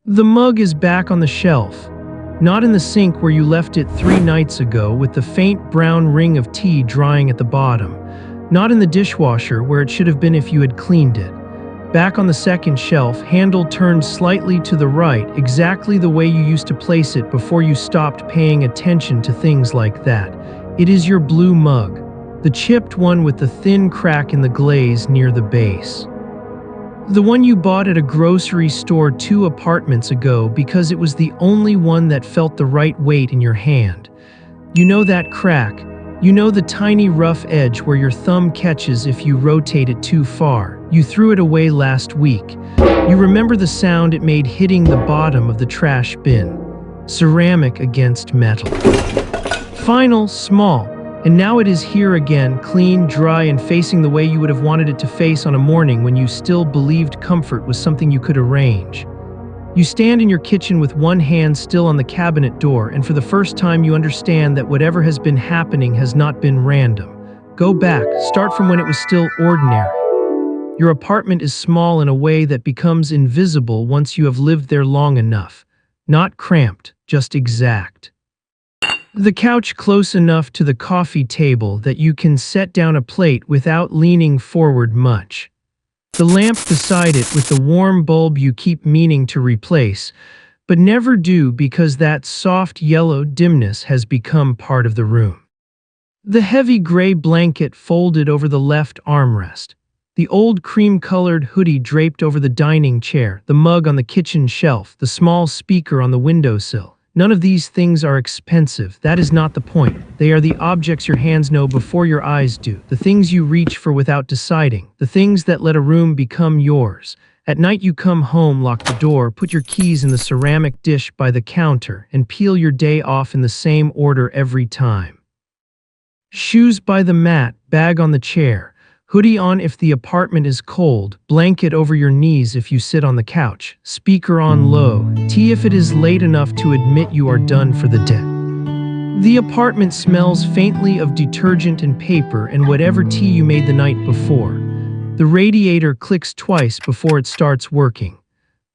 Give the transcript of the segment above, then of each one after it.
The mug is back on the shelf, not in the sink where you left it 3 nights ago with the faint brown ring of tea drying at the bottom, not in the dishwasher where it should have been if you had cleaned it. Back on the second shelf, handle turned slightly to the right, exactly the way you used to place it before you stopped paying attention to things like that. It is your blue mug, the chipped one with the thin crack in the glaze near the base. The one you bought at a grocery store 2 apartments ago because it was the only one that felt the right weight in your hand. You know that crack. You know the tiny rough edge where your thumb catches if you rotate it too far. You threw it away last week. You remember the sound it made hitting the bottom of the trash bin. Ceramic against metal. Final, small. And now it is here again, clean, dry, and facing the way you would have wanted it to face on a morning when you still believed comfort was something you could arrange. You stand in your kitchen with one hand still on the cabinet door, and for the first time you understand that whatever has been happening has not been random. Go back, start from when it was still ordinary. Your apartment is small in a way that becomes invisible once you have lived there long enough. Not cramped, just exact. The couch close enough to the coffee table that you can set down a plate without leaning forward much. The lamp beside it with the warm bulb you keep meaning to replace, but never do because that soft yellow dimness has become part of the room. The heavy gray blanket folded over the left armrest. The old cream-colored hoodie draped over the dining chair, the mug on the kitchen shelf, the small speaker on the windowsill. None of these things are expensive. That is not the point. They are the objects your hands know before your eyes do, the things you reach for without deciding, the things that let a room become yours. At night you come home, lock the door, put your keys in the ceramic dish by the counter, and peel your day off in the same order every time. Shoes by the mat, bag on the chair. Hoodie on if the apartment is cold, blanket over your knees if you sit on the couch, speaker on low, tea if it is late enough to admit you are done for the day. The apartment smells faintly of detergent and paper and whatever tea you made the night before. The radiator clicks twice before it starts working.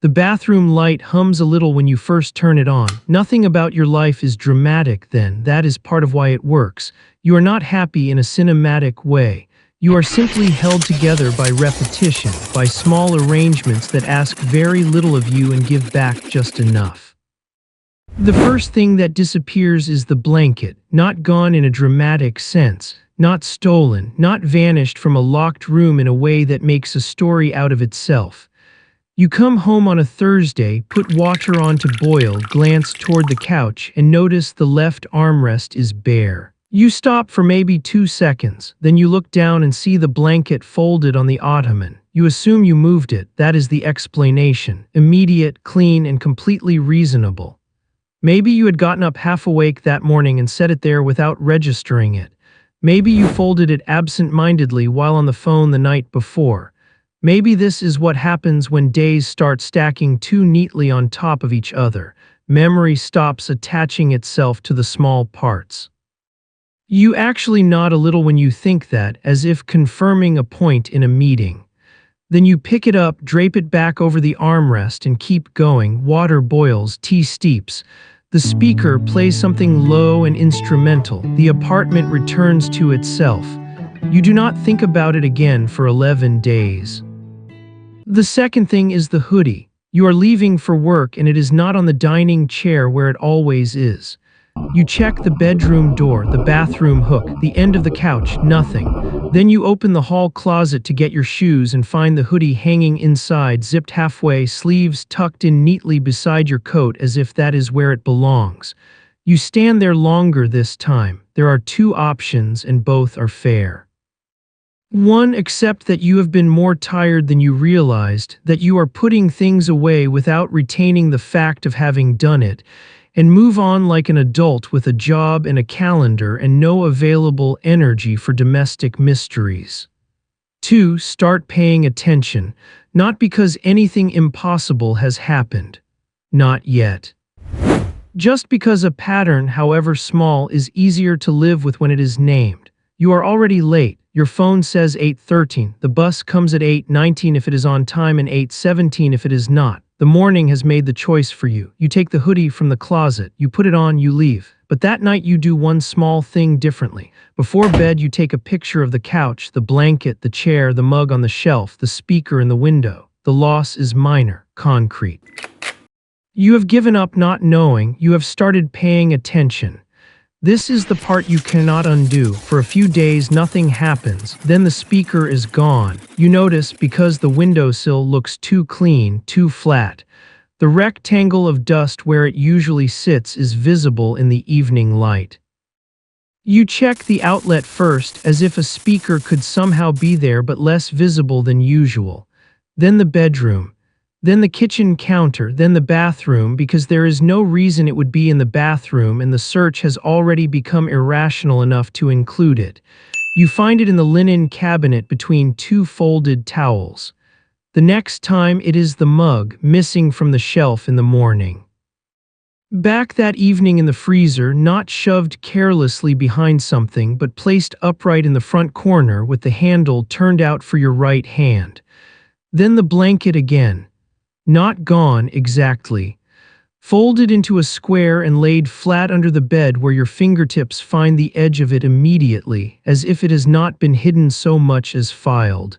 The bathroom light hums a little when you first turn it on. Nothing about your life is dramatic then, that is part of why it works. You are not happy in a cinematic way. You are simply held together by repetition, by small arrangements that ask very little of you and give back just enough. The first thing that disappears is the blanket, not gone in a dramatic sense, not stolen, not vanished from a locked room in a way that makes a story out of itself. You come home on a Thursday, put water on to boil, glance toward the couch, and notice the left armrest is bare. You stop for maybe 2 seconds, then you look down and see the blanket folded on the ottoman. You assume you moved it, that is the explanation. Immediate, clean, and completely reasonable. Maybe you had gotten up half awake that morning and set it there without registering it. Maybe you folded it absent-mindedly while on the phone the night before. Maybe this is what happens when days start stacking too neatly on top of each other. Memory stops attaching itself to the small parts. You actually nod a little when you think that, as if confirming a point in a meeting. Then you pick it up, drape it back over the armrest, and keep going. Water boils, tea steeps. The speaker plays something low and instrumental. The apartment returns to itself. You do not think about it again for 11 days. The second thing is the hoodie. You are leaving for work and it is not on the dining chair where it always is. You check the bedroom door, the bathroom hook, the end of the couch, nothing. Then you open the hall closet to get your shoes and find the hoodie hanging inside, zipped halfway, sleeves tucked in neatly beside your coat as if that is where it belongs. You stand there longer this time. There are 2 options and both are fair. One, accept that you have been more tired than you realized, that you are putting things away without retaining the fact of having done it, and move on like an adult with a job and a calendar and no available energy for domestic mysteries. 2. Start paying attention, not because anything impossible has happened. Not yet. Just because a pattern, however small, is easier to live with when it is named. You are already late. Your phone says 8:13. The bus comes at 8:19 if it is on time and 8:17 if it is not. The morning has made the choice for you. You take the hoodie from the closet, you put it on, you leave. But that night you do one small thing differently. Before bed, you take a picture of the couch, the blanket, the chair, the mug on the shelf, the speaker in the window. The loss is minor, concrete. You have given up not knowing, you have started paying attention. This is the part you cannot undo. For a few days, nothing happens. Then the speaker is gone. You notice because the windowsill looks too clean, too flat. The rectangle of dust where it usually sits is visible in the evening light. You check the outlet first, as if a speaker could somehow be there but less visible than usual. Then the bedroom. Then the kitchen counter, then the bathroom, because there is no reason it would be in the bathroom and the search has already become irrational enough to include it. You find it in the linen cabinet between two folded towels. The next time it is the mug, missing from the shelf in the morning. Back that evening in the freezer, not shoved carelessly behind something, but placed upright in the front corner with the handle turned out for your right hand. Then the blanket again. Not gone exactly. Folded into a square and laid flat under the bed where your fingertips find the edge of it immediately, as if it has not been hidden so much as filed.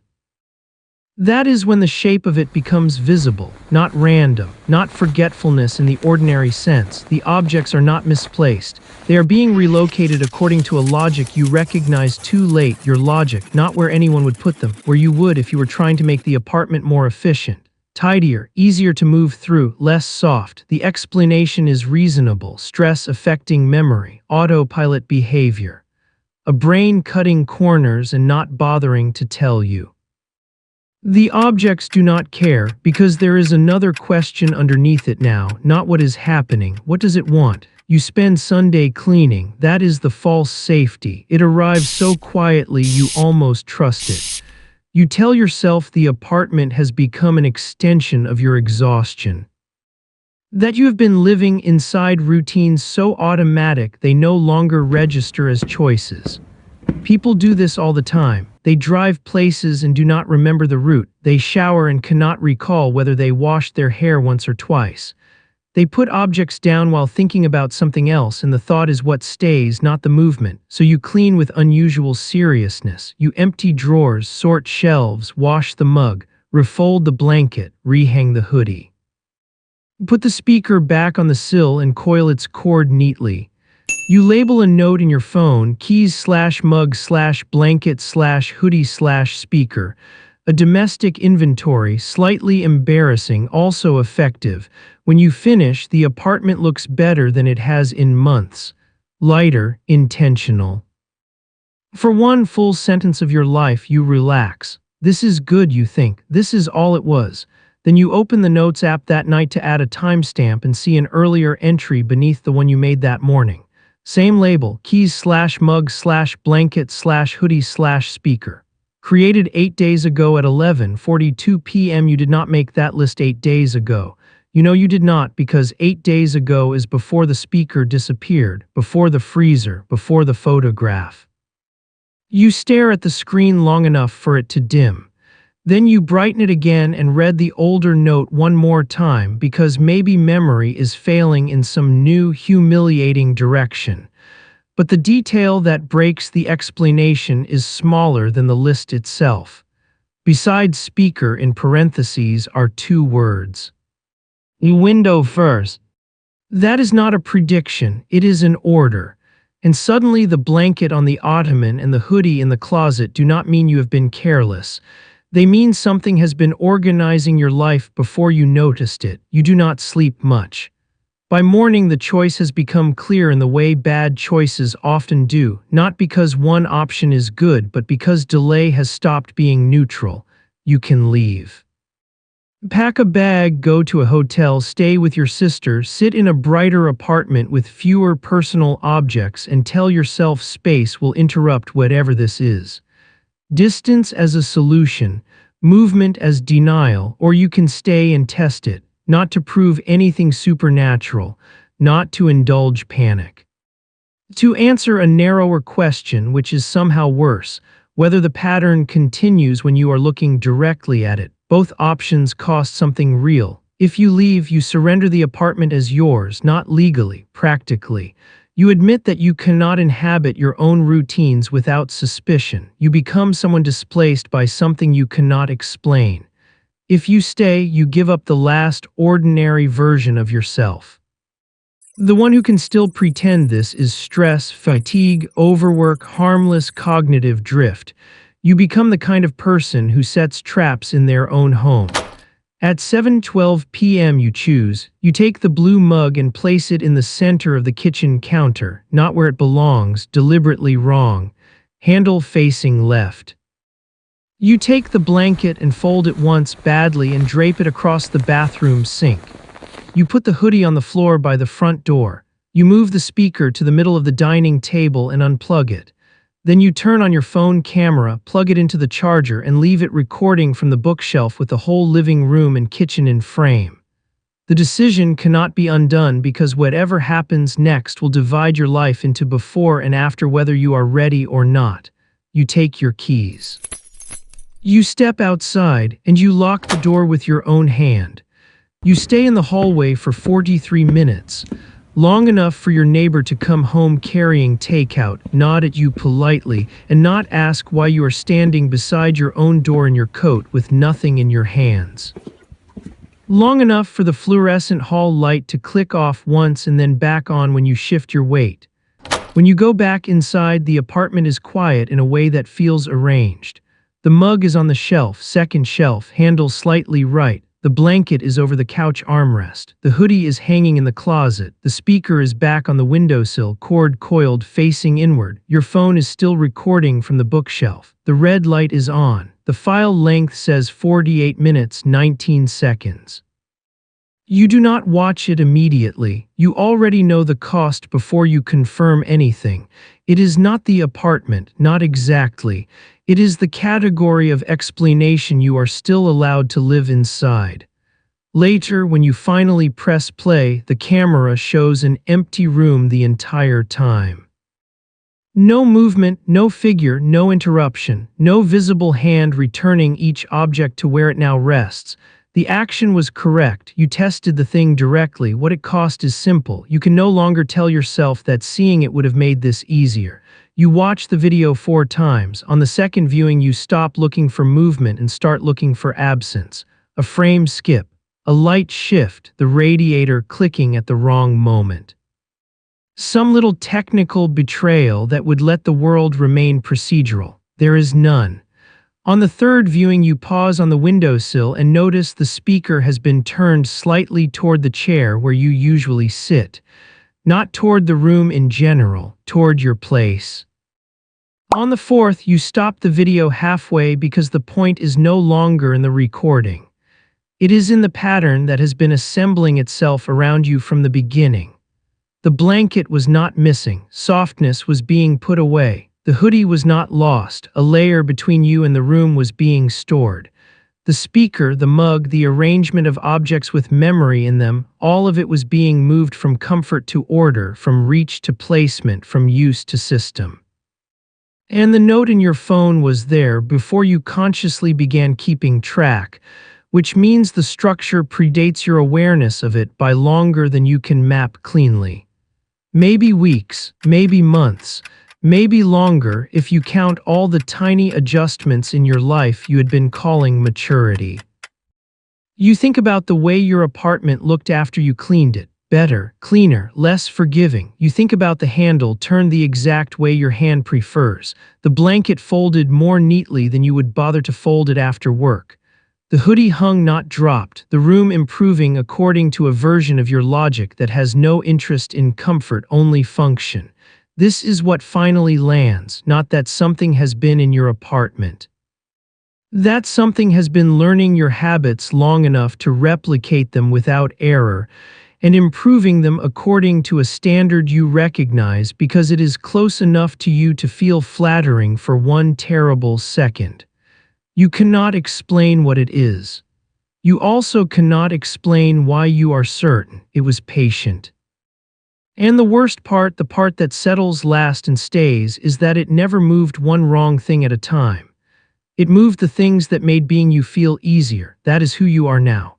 That is when the shape of it becomes visible, not random, not forgetfulness in the ordinary sense. The objects are not misplaced. They are being relocated according to a logic you recognize too late, your logic, not where anyone would put them, where you would if you were trying to make the apartment more efficient. Tidier, easier to move through, less soft. The explanation is reasonable, stress affecting memory, autopilot behavior. A brain cutting corners and not bothering to tell you. The objects do not care, because there is another question underneath it now, not what is happening, what does it want? You spend Sunday cleaning, that is the false safety. It arrives so quietly you almost trust it. You tell yourself the apartment has become an extension of your exhaustion. That you have been living inside routines so automatic they no longer register as choices. People do this all the time. They drive places and do not remember the route. They shower and cannot recall whether they washed their hair once or twice. They put objects down while thinking about something else, and the thought is what stays, not the movement. So you clean with unusual seriousness. You empty drawers, sort shelves, wash the mug, refold the blanket, rehang the hoodie. Put the speaker back on the sill and coil its cord neatly. You label a note in your phone, keys/mug/blanket/hoodie/speaker. A domestic inventory, slightly embarrassing, also effective. When you finish, the apartment looks better than it has in months. Lighter, intentional. For one full sentence of your life, you relax. This is good, you think. This is all it was. Then you open the Notes app that night to add a timestamp and see an earlier entry beneath the one you made that morning. Same label, keys/mug/blanket/hoodie/speaker. Created 8 days ago at 11:42 p.m. You did not make that list 8 days ago. You know you did not, because 8 days ago is before the speaker disappeared, before the freezer, before the photograph. You stare at the screen long enough for it to dim. Then you brighten it again and read the older note one more time, because maybe memory is failing in some new, humiliating direction. But the detail that breaks the explanation is smaller than the list itself. Beside speaker in parentheses are 2 words. Window first. That is not a prediction, it is an order. And suddenly the blanket on the ottoman and the hoodie in the closet do not mean you have been careless. They mean something has been organizing your life before you noticed it. You do not sleep much. By morning, the choice has become clear in the way bad choices often do, not because one option is good, but because delay has stopped being neutral. You can leave. Pack a bag, go to a hotel, stay with your sister, sit in a brighter apartment with fewer personal objects, and tell yourself space will interrupt whatever this is. Distance as a solution, movement as denial, or you can stay and test it. Not to prove anything supernatural, not to indulge panic. To answer a narrower question, which is somehow worse, whether the pattern continues when you are looking directly at it. Both options cost something real, If you leave, you surrender the apartment as yours, not legally, practically. You admit that you cannot inhabit your own routines without suspicion. You become someone displaced by something you cannot explain. If you stay, you give up the last ordinary version of yourself. The one who can still pretend this is stress, fatigue, overwork, harmless cognitive drift. You become the kind of person who sets traps in their own home. At 7:12 p.m. you take the blue mug and place it in the center of the kitchen counter, not where it belongs, deliberately wrong, handle facing left. You take the blanket and fold it once badly and drape it across the bathroom sink. You put the hoodie on the floor by the front door. You move the speaker to the middle of the dining table and unplug it. Then you turn on your phone camera, plug it into the charger, and leave it recording from the bookshelf with the whole living room and kitchen in frame. The decision cannot be undone because whatever happens next will divide your life into before and after, whether you are ready or not. You take your keys. You step outside and you lock the door with your own hand. You stay in the hallway for 43 minutes, long enough for your neighbor to come home carrying takeout, nod at you politely, and not ask why you are standing beside your own door in your coat with nothing in your hands. Long enough for the fluorescent hall light to click off once and then back on when you shift your weight. When you go back inside, the apartment is quiet in a way that feels arranged. The mug is on the shelf, second shelf, handle slightly right. The blanket is over the couch armrest. The hoodie is hanging in the closet. The speaker is back on the windowsill, cord coiled, facing inward. Your phone is still recording from the bookshelf. The red light is on. The file length says 48 minutes, 19 seconds. You do not watch it immediately. You already know the cost before you confirm anything. It is not the apartment, not exactly. It is the category of explanation you are still allowed to live inside. Later, when you finally press play, the camera shows an empty room the entire time. No movement, no figure, no interruption, no visible hand returning each object to where it now rests. The action was correct. You tested the thing directly. What it cost is simple. You can no longer tell yourself that seeing it would have made this easier. You watch the video 4 times. On the second viewing, you stop looking for movement and start looking for absence. A frame skip, a light shift, the radiator clicking at the wrong moment. Some little technical betrayal that would let the world remain procedural. There is none. On the third viewing, you pause on the windowsill and notice the speaker has been turned slightly toward the chair where you usually sit. Not toward the room in general, toward your place. On the fourth, you stop the video halfway because the point is no longer in the recording. It is in the pattern that has been assembling itself around you from the beginning. The blanket was not missing, softness was being put away. The hoodie was not lost, a layer between you and the room was being stored. The speaker, the mug, the arrangement of objects with memory in them, all of it was being moved from comfort to order, from reach to placement, from use to system. And the note in your phone was there before you consciously began keeping track, which means the structure predates your awareness of it by longer than you can map cleanly. Maybe weeks, maybe months, maybe longer if you count all the tiny adjustments in your life you had been calling maturity. You think about the way your apartment looked after you cleaned it. Better, cleaner, less forgiving. You think about the handle turned the exact way your hand prefers. The blanket folded more neatly than you would bother to fold it after work. The hoodie hung, not dropped, the room improving according to a version of your logic that has no interest in comfort, only function. This is what finally lands, not that something has been in your apartment. That something has been learning your habits long enough to replicate them without error, and improving them according to a standard you recognize because it is close enough to you to feel flattering for one terrible second. You cannot explain what it is. You also cannot explain why you are certain it was patient. And the worst part, the part that settles last and stays, is that it never moved one wrong thing at a time. It moved the things that made being you feel easier. That is who you are now.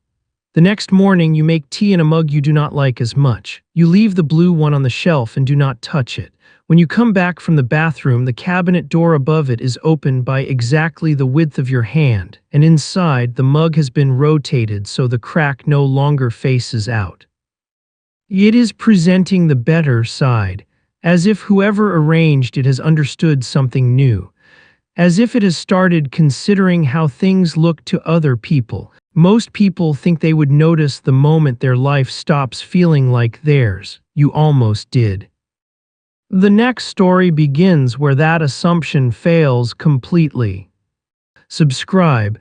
The next morning, you make tea in a mug you do not like as much. You leave the blue one on the shelf and do not touch it. When you come back from the bathroom, the cabinet door above it is open by exactly the width of your hand, and inside, the mug has been rotated so the crack no longer faces out. It is presenting the better side, as if whoever arranged it has understood something new, as if it has started considering how things look to other people. Most people think they would notice the moment their life stops feeling like theirs. You almost did. The next story begins where that assumption fails completely. Subscribe.